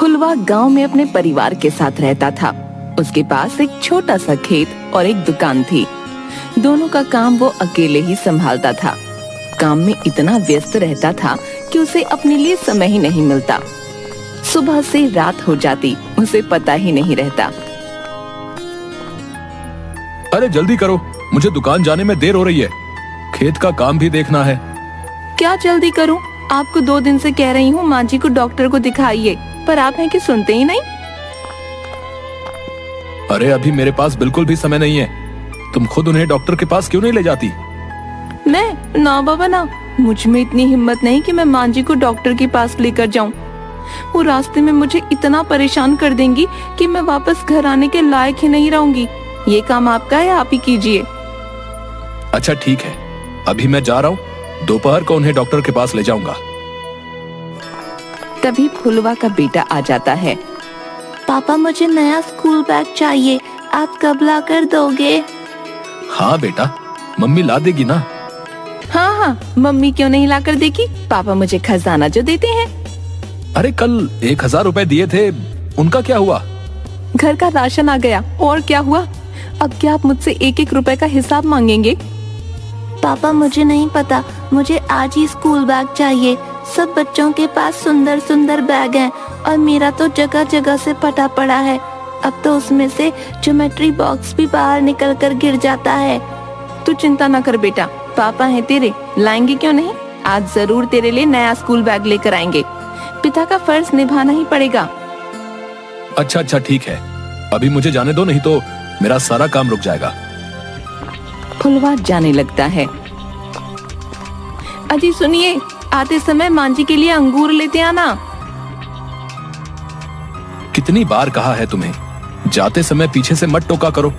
फुलवा गांव में अपने परिवार के साथ रहता था। उसके पास एक छोटा सा खेत और एक दुकान थी। दोनों का काम वो अकेले ही संभालता था। काम में इतना व्यस्त रहता था कि उसे अपने लिए समय ही नहीं मिलता। सुबह से रात हो जाती, उसे पता ही नहीं रहता। अरे जल्दी करो, मुझे दुकान जाने में देर हो रही है। खेत का काम भी देखना है। क्या जल्दी करूं? आपको 2 दिन से कह रही हूँ माँ जी को डॉक्टर को दिखाइए, पर आप हैं कि सुनते ही नहीं। अरे अभी मेरे पास बिल्कुल भी समय नहीं है। तुम खुद उन्हें डॉक्टर के पास क्यों नहीं ले जाती? मैं ना बाबा ना, मुझ में इतनी हिम्मत नहीं कि मैं माँ जी को डॉक्टर के पास लेकर जाऊं। वो रास्ते में मुझे इतना परेशान कर देंगी कि मैं वापस घर आने के लायक ही नहीं रहूंगी। ये काम आपका है, आप ही कीजिए। अच्छा ठीक है, अभी मैं जा रहा हूँ। दोपहर को उन्हें डॉक्टर के पास ले जाऊंगा। तभी फुलवा का बेटा आ जाता है। पापा मुझे नया स्कूल बैग चाहिए, आप कब ला कर दोगे? हाँ बेटा, मम्मी ला देगी ना। हाँ हाँ, मम्मी क्यों नहीं ला कर देगी? पापा मुझे खजाना जो देते हैं। अरे कल 1000 रुपए दिए थे, उनका क्या हुआ? घर का राशन आ गया, और क्या हुआ? अब क्या आप मुझसे 1-1 रुपए का हिसाब मांगेंगे? पापा मुझे नहीं पता, मुझे आज ही स्कूल बैग चाहिए। सब बच्चों के पास सुंदर सुंदर बैग हैं और मेरा तो जगह जगह से फटा पड़ा है। अब तो उसमें से ज्योमेट्री बॉक्स भी बाहर निकल कर गिर जाता है। तू चिंता ना कर बेटा, पापा हैं तेरे, लाएंगे क्यों नहीं। आज जरूर तेरे लिए नया स्कूल बैग लेकर आएंगे। पिता का फर्ज निभाना ही पड़ेगा। अच्छा ठीक है, अभी मुझे जाने दो, नहीं तो मेरा सारा काम रुक जाएगा। फुलवा जाने लगता है। अजी सुनिए, आते समय माँ जी के लिए अंगूर लेते आना। कितनी बार कहा है तुम्हें, जाते समय पीछे से मत टोका करो।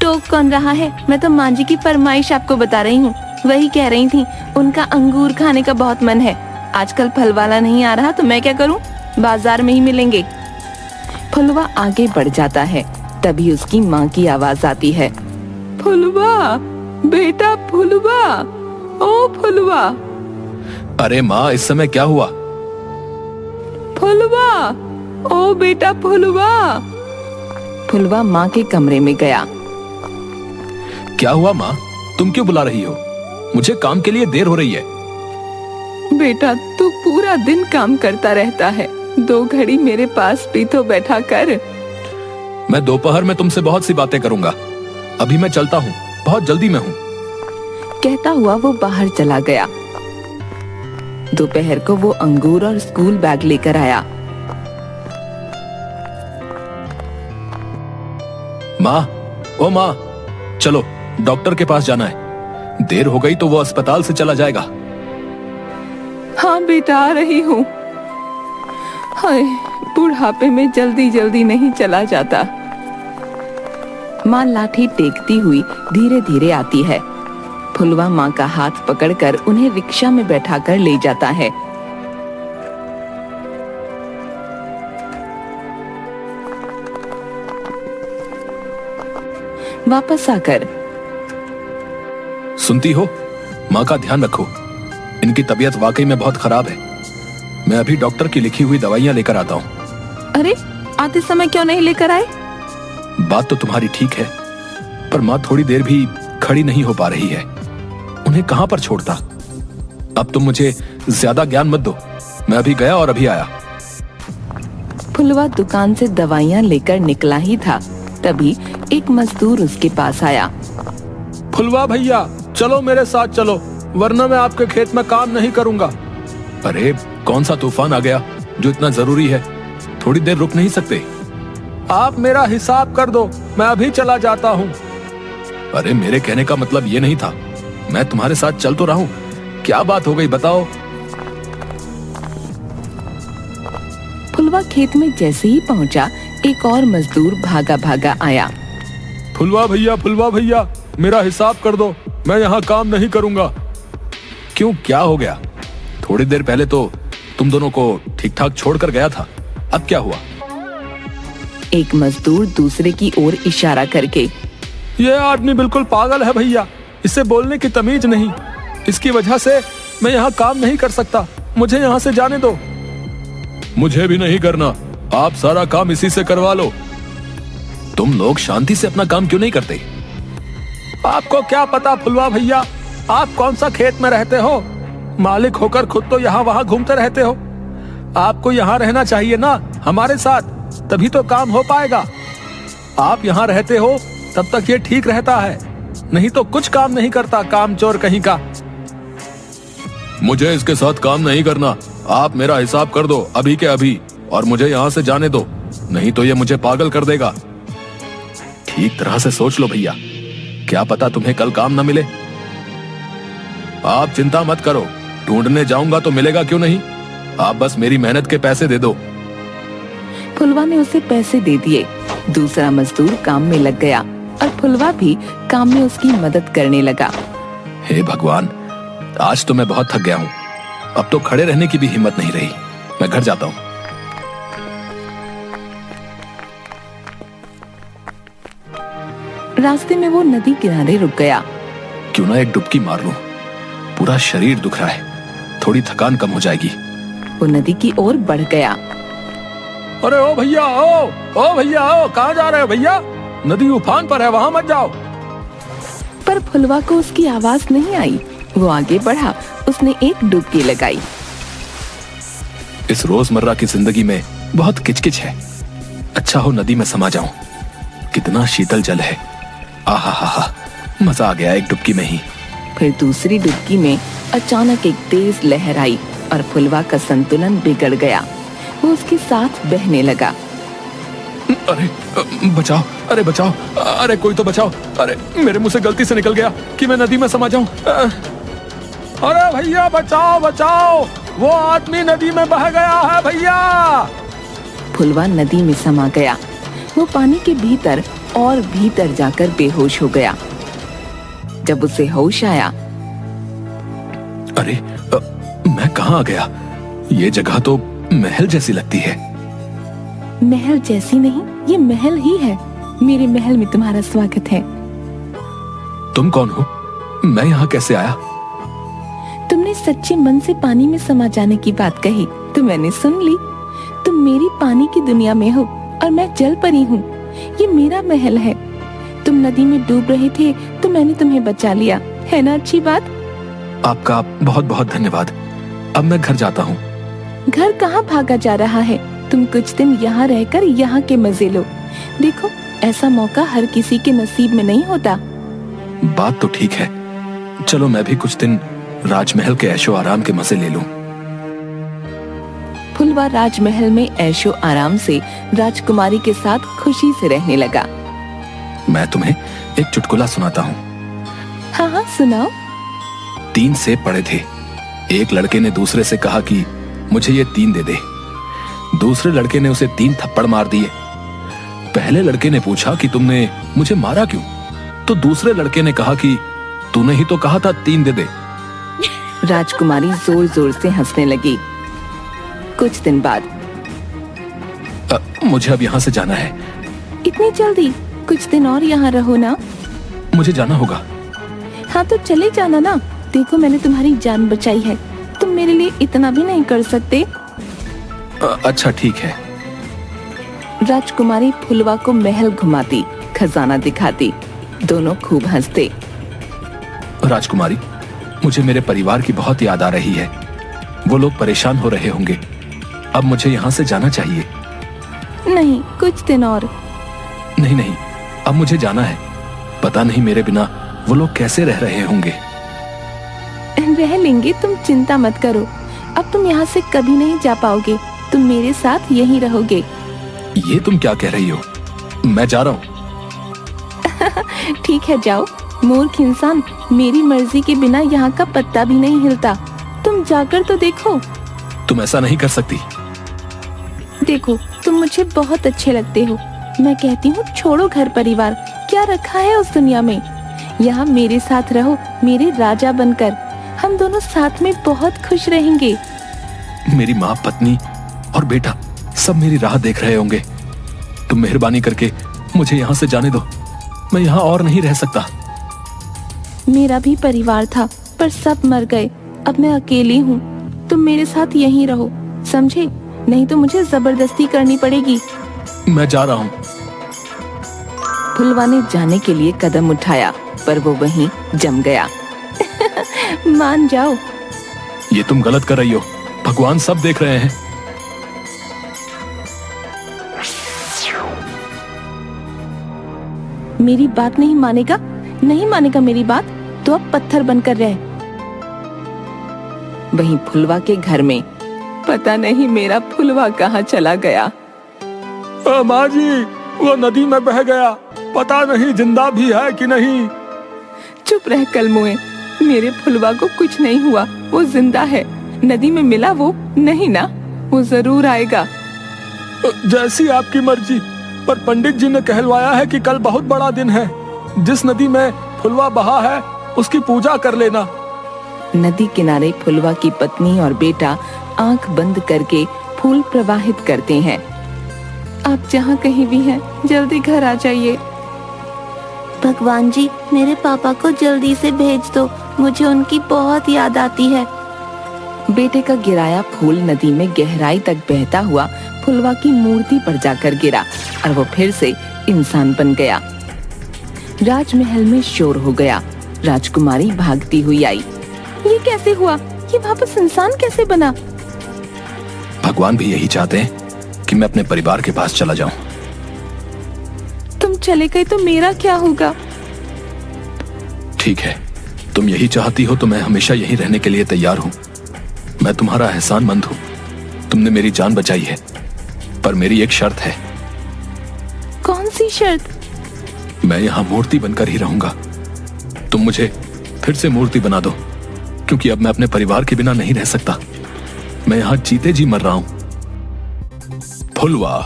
टोक कौन रहा है? मैं तो माँ जी की फरमाइश आपको बता रही हूँ। वही कह रही थी, उनका अंगूर खाने का बहुत मन है। आजकल फल वाला नहीं आ रहा तो मैं क्या करूँ, बाजार में ही मिलेंगे। फुलवा आगे बढ़ जाता है, तभी उसकी माँ की आवाज आती है। फुलवा, बेटा फुलवा, ओ फुलवा। अरे माँ, इस समय क्या हुआ? फुलवा, ओ बेटा फुलवा। फुलवा माँ के कमरे में गया। क्या हुआ माँ, तुम क्यों बुला रही हो? मुझे काम के लिए देर हो रही है। बेटा तू पूरा दिन काम करता रहता है, 2 घड़ी मेरे पास भी तो बैठा कर। मैं दोपहर में तुमसे बहुत सी बातें करूंगा। अभी मैं चलता हूँ, बहुत जल्दी में हूँ। कहता हुआ वो बाहर चला गया। दोपहर को वो अंगूर और स्कूल बैग लेकर आया। माँ, ओ माँ, चलो डॉक्टर के पास जाना है। देर हो गई तो वो अस्पताल से चला जाएगा। हाँ बेटा, आ रही हूँ। हाय, बुढ़ापे में जल्दी जल्दी नहीं चला जाता। माँ लाठी टेकती हुई धीरे धीरे आती है। फुलवा माँ का हाथ पकड़कर उन्हें रिक्शा में बैठाकर ले जाता है। वापस आकर, सुनती हो, माँ का ध्यान रखो। इनकी तबीयत वाकई में बहुत खराब है। मैं अभी डॉक्टर की लिखी हुई दवाइयाँ लेकर आता हूँ। अरे आते समय क्यों नहीं लेकर आए? बात तो तुम्हारी ठीक है, पर माँ थोड़ी देर भी खड़ी नहीं हो पा रही है। उन्हें कहाँ पर छोड़ता। अब तुम मुझे ज्यादा ज्ञान मत दो। मैं अभी गया और अभी आया। फुलवा दुकान से दवाइयाँ लेकर निकला ही था, तभी एक मजदूर उसके पास आया। फुलवा भैया, चलो मेरे साथ चलो, वरना मैं आपके खेत में काम नहीं करूंगा। अरे कौन सा तूफान आ गया जो इतना जरूरी है? थोड़ी देर रुक नहीं सकते? आप मेरा हिसाब कर दो, मैं अभी चला जाता हूँ। अरे मेरे कहने का मतलब ये नहीं था। मैं तुम्हारे साथ चल तो रहा हूँ। क्या बात हो गई बताओ। फुलवा खेत में जैसे ही पहुंचा, एक और मजदूर भागा भागा आया। फुलवा भैया, मेरा हिसाब कर दो, मैं यहाँ काम नहीं करूंगा। क्यों, क्या हो गया? थोड़ी देर पहले तो तुम दोनों को ठीक ठाक छोड़कर गया था, अब क्या हुआ? एक मजदूर दूसरे की ओर इशारा करके, ये आदमी बिल्कुल पागल है भैया, इसे बोलने की तमीज नहीं। इसकी वजह से मैं यहाँ काम नहीं कर सकता, मुझे यहाँ से जाने दो। मुझे भी नहीं करना। आप सारा काम इसी से करवा लो। तुम लोग शांति से अपना काम क्यों नहीं करते? आपको क्या पता फुलवा भैया, आप कौन सा खेत में रहते हो? मालिक होकर खुद तो यहाँ वहाँ घूमते रहते हो। आपको यहाँ रहना चाहिए ना हमारे साथ, तभी तो काम हो पाएगा। आप यहाँ रहते हो तब तक ये ठीक रहता है, नहीं तो कुछ काम नहीं करता, काम चोर कहीं का। मुझे इसके साथ काम नहीं करना। आप मेरा हिसाब कर दो अभी के अभी और मुझे यहाँ से जाने दो, नहीं तो ये मुझे पागल कर देगा। ठीक तरह से सोच लो भैया, क्या पता तुम्हें कल काम न मिले। आप चिंता मत करो, ढूंढने जाऊंगा तो मिलेगा क्यों नहीं। आप बस मेरी मेहनत के पैसे दे दो। फुलवा ने उसे पैसे दे दिए। दूसरा मजदूर काम में लग गया और फुलवा भी काम में उसकी मदद करने लगा। हे भगवान, आज तो मैं बहुत थक गया हूँ। अब तो खड़े रहने की भी हिम्मत नहीं रही। मैं घर जाता हूँ। रास्ते में वो नदी किनारे रुक गया। क्यों ना एक डुबकी मार लूं, पूरा शरीर दुख रहा है, थोड़ी थकान कम हो जाएगी। वो नदी की ओर बढ़ गया। अरे ओ भैया, ओ भैया, ओ कहाँ जा रहे हो भैया? नदी उफान पर है, वहाँ मत जाओ। पर फुलवा को उसकी आवाज नहीं आई। वो आगे बढ़ा, उसने एक डुबकी लगाई। इस रोजमर्रा की जिंदगी में बहुत किचकिच है। अच्छा हो नदी में समा जाऊं। कितना शीतल जल है। आहा हा हा, मजा आ गया एक डुबकी में ही। फिर दूसरी डुबकी में अचानक एक तेज लहर आई और फुलवा का संतुलन बिगड़ गया। वो उसके साथ बहने लगा। अरे बचाओ, अरे बचाओ, अरे कोई तो बचाओ। अरे मेरे मुंह से गलती से निकल गया कि मैं नदी में समा जाऊं। अरे भैया बचाओ बचाओ, वो आदमी नदी में बह गया है भैया। फुलवा नदी में समा गया। वो पानी के भीतर और भीतर जाकर बेहोश हो गया। जब उसे होश आया, अरे मैं कहाँ आ गया? ये जगह तो महल जैसी लगती है। महल जैसी नहीं, ये महल ही है। मेरे महल में तुम्हारा स्वागत है। तुम कौन हो? मैं यहाँ कैसे आया? तुमने सच्चे मन से पानी में समा जाने की बात कही तो मैंने सुन ली। तुम मेरी पानी की दुनिया में हो और मैं जल परी हूँ। ये मेरा महल है। तुम नदी में डूब रहे थे तो मैंने तुम्हें बचा लिया, है ना अच्छी बात? आपका बहुत बहुत धन्यवाद। अब मैं घर जाता हूँ। घर कहाँ भागा जा रहा है? तुम कुछ दिन यहाँ रहकर यहाँ के मजे लो। देखो, ऐसा मौका हर किसी के नसीब में नहीं होता। बात तो ठीक है, चलो मैं भी कुछ दिन राजमहल के ऐशो आराम के मजे ले लूं। फुलवा राजमहल में ऐशो आराम से राजकुमारी के साथ खुशी से रहने लगा। मैं तुम्हें एक चुटकुला सुनाता हूँ। हाँ हाँ सुनाओ। 3 सेब पड़े थे। एक लड़के ने दूसरे से कहा कि मुझे ये 3 दे दे। दूसरे लड़के ने उसे 3 थप्पड़ मार दिए। पहले लड़के ने पूछा कि तुमने मुझे मारा क्यों? तो दूसरे लड़के ने कहा कि तूने ही तो कहा था 3 दे दे। राजकुमारी जोर जोर से हंसने लगी। कुछ दिन बाद, मुझे अब यहाँ से जाना है। इतनी जल्दी? कुछ दिन और यहाँ रहो ना। मुझे जाना होगा। हाँ तो चले जाना ना। देखो, मैंने तुम्हारी जान बचाई है। तुम मेरे लिए इतना भी नहीं कर सकते? अच्छा ठीक है। राजकुमारी फुलवा को महल घुमाती, खजाना दिखाती। दोनों खूब हंसते। राजकुमारी, मुझे मेरे परिवार की बहुत याद आ रही है। वो लोग परेशान हो रहे होंगे। अब मुझे यहाँ से जाना चाहिए। नहीं, कुछ दिन और। नहीं नहीं, अब मुझे जाना है। पता नहीं मेरे बिना वो लोग कैसे रह रहे होंगे। रह लेंगे, तुम चिंता मत करो। अब तुम यहाँ से कभी नहीं जा पाओगे। तुम मेरे साथ यहीं रहोगे। ये तुम क्या कह रही हो? मैं जा रहा हूँ। ठीक है, जाओ। मूर्ख इंसान, मेरी मर्जी के बिना यहाँ का पत्ता भी नहीं हिलता। तुम जाकर तो देखो। तुम ऐसा नहीं कर सकती। देखो, तुम मुझे बहुत अच्छे लगते हो। मैं कहती हूँ छोड़ो घर परिवार, क्या रखा है उस दुनिया में। यहाँ मेरे साथ रहो, मेरे राजा बनकर। हम दोनों साथ में बहुत खुश रहेंगे। मेरी माँ, पत्नी और बेटा सब मेरी राह देख रहे होंगे। तुम मेहरबानी करके मुझे यहाँ से जाने दो। मैं यहाँ और नहीं रह सकता। मेरा भी परिवार था, पर सब मर गए। अब मैं अकेली हूँ। तुम मेरे साथ यहीं रहो, समझे? नहीं तो मुझे जबरदस्ती करनी पड़ेगी। मैं जा रहा हूँ। फुलवा ने जाने के लिए कदम उठाया पर वो वहीं जम गया। मान जाओ। ये तुम गलत कर रही हो, भगवान सब देख रहे हैं। मेरी बात नहीं मानेगा, नहीं मानेगा मेरी बात तो अब पत्थर बनकर रहे। वहीं फुलवा के घर में पता नहीं मेरा फुलवा कहाँ चला गया। माँ जी, वो नदी में बह गया, पता नहीं जिंदा भी है कि नहीं। चुप रह कलमुए, मेरे फुलवा को कुछ नहीं हुआ, वो जिंदा है। नदी में मिला वो नहीं ना, वो जरूर आएगा। जैसी आपकी मर्जी, पर पंडित जी ने कहलवाया है कि कल बहुत बड़ा दिन है। जिस नदी में फुलवा बहा है उसकी पूजा कर लेना। नदी किनारे फुलवा की पत्नी और बेटा आंख बंद करके फूल प्रवाहित करते हैं। आप जहाँ कहीं भी हैं, जल्दी घर आ जाइए। भगवान जी, मेरे पापा को जल्दी से भेज दो, मुझे उनकी बहुत याद आती है। बेटे का गिराया फूल नदी में गहराई तक बहता हुआ फुलवा की मूर्ति पर जाकर गिरा और वो फिर से इंसान बन गया। राजमहल में शोर हो गया। राजकुमारी भागती हुई आई। ये कैसे हुआ? ये वापस इंसान कैसे बना? भगवान भी यही चाहते हैं कि मैं अपने परिवार के पास चला जाऊं। तुम चले गए तो मेरा क्या होगा? ठीक है, तुम यही चाहती हो तो मैं हमेशा यहीं रहने के लिए तैयार हूँ। मैं तुम्हारा एहसानमंद हूँ, तुमने मेरी जान बचाई है, पर मेरी एक शर्त है। कौन सी शर्त? मैं यहाँ मूर्ति बनकर ही रहूंगा। तुम मुझे फिर से मूर्ति बना दो, क्योंकि अब मैं अपने परिवार के बिना नहीं रह सकता। मैं यहाँ जीते जी मर रहा हूं। फुलवा,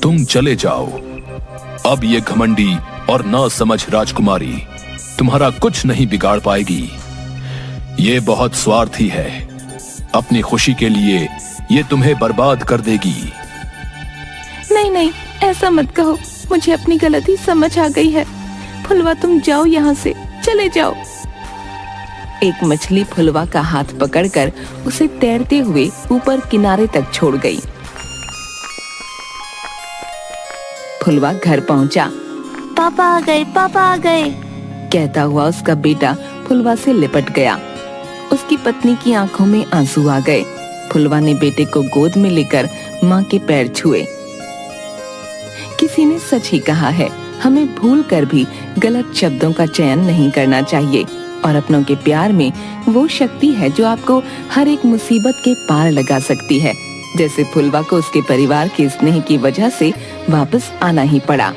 तुम चले जाओ। अब ये घमंडी और ना समझ राजकुमारी तुम्हारा कुछ नहीं बिगाड़ पाएगी। ये बहुत स्वार्थी है, अपनी खुशी के लिए ये तुम्हें बर्बाद कर देगी। नहीं नहीं, ऐसा मत कहो, मुझे अपनी गलती समझ आ गई है। फुलवा तुम जाओ यहाँ से, चले जाओ। एक मछली फुलवा का हाथ पकड़कर उसे तैरते हुए ऊपर किनारे तक छोड़ गई। फुलवा घर पहुंचा। पापा आ गए, पापा आ गए, कहता हुआ उसका बेटा फुलवा से लिपट गया। उसकी पत्नी की आंखों में आंसू आ गए। फुलवा ने बेटे को गोद में लेकर माँ के पैर छुए। किसी ने सच ही कहा है, हमें भूल कर भी गलत शब्दों का चयन नहीं करना चाहिए, और अपनों के प्यार में वो शक्ति है जो आपको हर एक मुसीबत के पार लगा सकती है। जैसे फुलवा को उसके परिवार के स्नेह की वजह से वापस आना ही पड़ा।